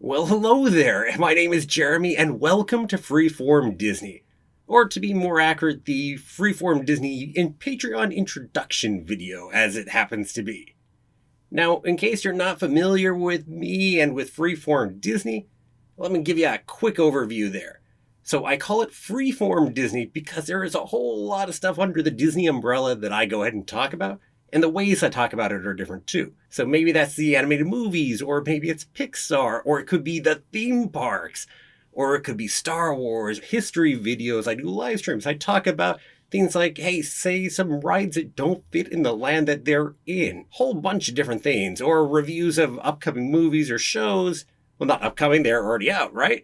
Well, hello there. My name is Jeremy, and welcome to Freeform Disney. Or to be more accurate, the Freeform Disney in Patreon introduction video, as it happens to be. Now, in case you're not familiar with me and with Freeform Disney, let me give you a quick overview there. So I call it Freeform Disney because there is a whole lot of stuff under the Disney umbrella that I go ahead and talk about, and the ways I talk about it are different too. So maybe that's the animated movies, or maybe it's Pixar, or it could be the theme parks, or it could be Star Wars, history videos. I do live streams. I talk about things like, hey, say some rides that don't fit in the land that they're in. Whole bunch of different things, or reviews of upcoming movies or shows. Well, not upcoming, they're already out, right?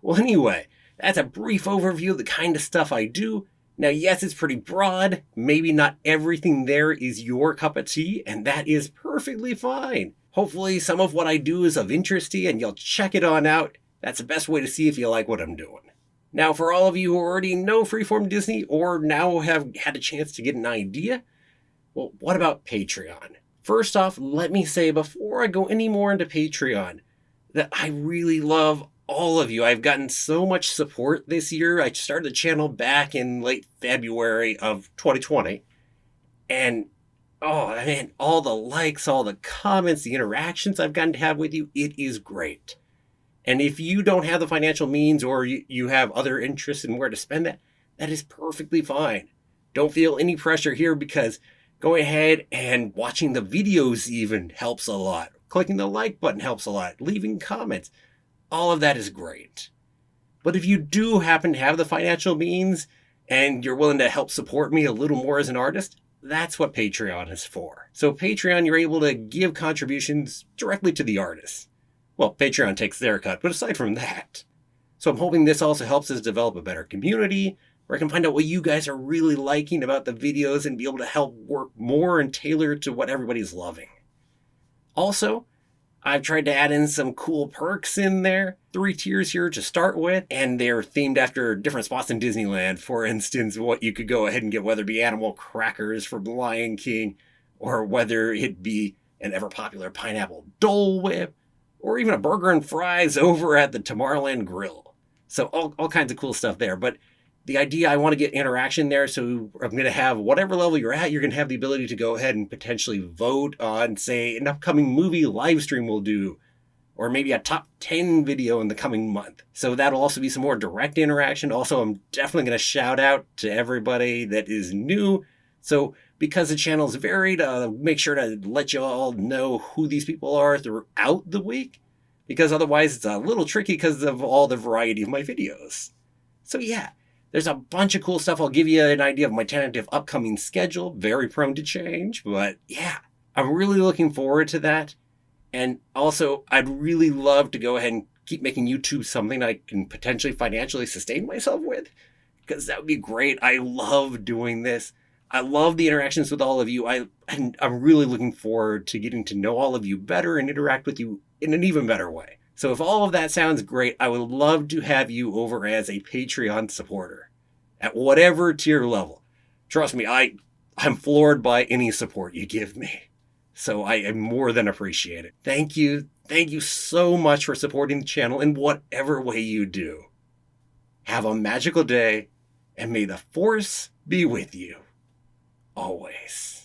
Well, anyway, that's a brief overview of the kind of stuff I do. Now, yes, it's pretty broad. Maybe not everything there is your cup of tea, and that is perfectly fine. Hopefully, some of what I do is of interest to you, and you'll check it on out. That's the best way to see if you like what I'm doing. Now, for all of you who already know Freeform Disney or now have had a chance to get an idea, well, what about Patreon? First off, let me say before I go any more into Patreon that I really love all of you. I've gotten so much support this year. I started the channel back in late February of 2020. And oh man, all the likes, all the comments, the interactions I've gotten to have with you, it is great. And if you don't have the financial means or you have other interests in where to spend that, that is perfectly fine. Don't feel any pressure here because going ahead and watching the videos even helps a lot. Clicking the like button helps a lot. Leaving comments. All of that is great. But if you do happen to have the financial means and you're willing to help support me a little more as an artist, that's what Patreon is for. So Patreon, you're able to give contributions directly to the artists. Well, Patreon takes their cut, but aside from that. So I'm hoping this also helps us develop a better community where I can find out what you guys are really liking about the videos and be able to help work more and tailor to what everybody's loving. Also, I've tried to add in some cool perks in there. 3 tiers here to start with, and they're themed after different spots in Disneyland. For instance, what you could go ahead and get, whether it be animal crackers from Lion King, or whether it be an ever-popular pineapple Dole Whip, or even a burger and fries over at the Tomorrowland Grill. So all kinds of cool stuff there. But the idea, I want to get interaction there, so I'm going to have whatever level you're at, you're going to have the ability to go ahead and potentially vote on, say, an upcoming movie live stream we'll do, or maybe a top 10 video in the coming month. So that'll also be some more direct interaction. Also, I'm definitely going to shout out to everybody that is new. So because the channel is varied, make sure to let you all know who these people are throughout the week, because otherwise it's a little tricky because of all the variety of my videos. So yeah. There's a bunch of cool stuff. I'll give you an idea of my tentative upcoming schedule. Very prone to change, but yeah, I'm really looking forward to that. And also, I'd really love to go ahead and keep making YouTube something I can potentially financially sustain myself with, because that would be great. I love doing this. I love the interactions with all of you. I'm really looking forward to getting to know all of you better and interact with you in an even better way. So if all of that sounds great, I would love to have you over as a Patreon supporter at whatever tier level. Trust me, I'm floored by any support you give me. So I more than appreciate it. Thank you. Thank you so much for supporting the channel in whatever way you do. Have a magical day, and may the Force be with you always.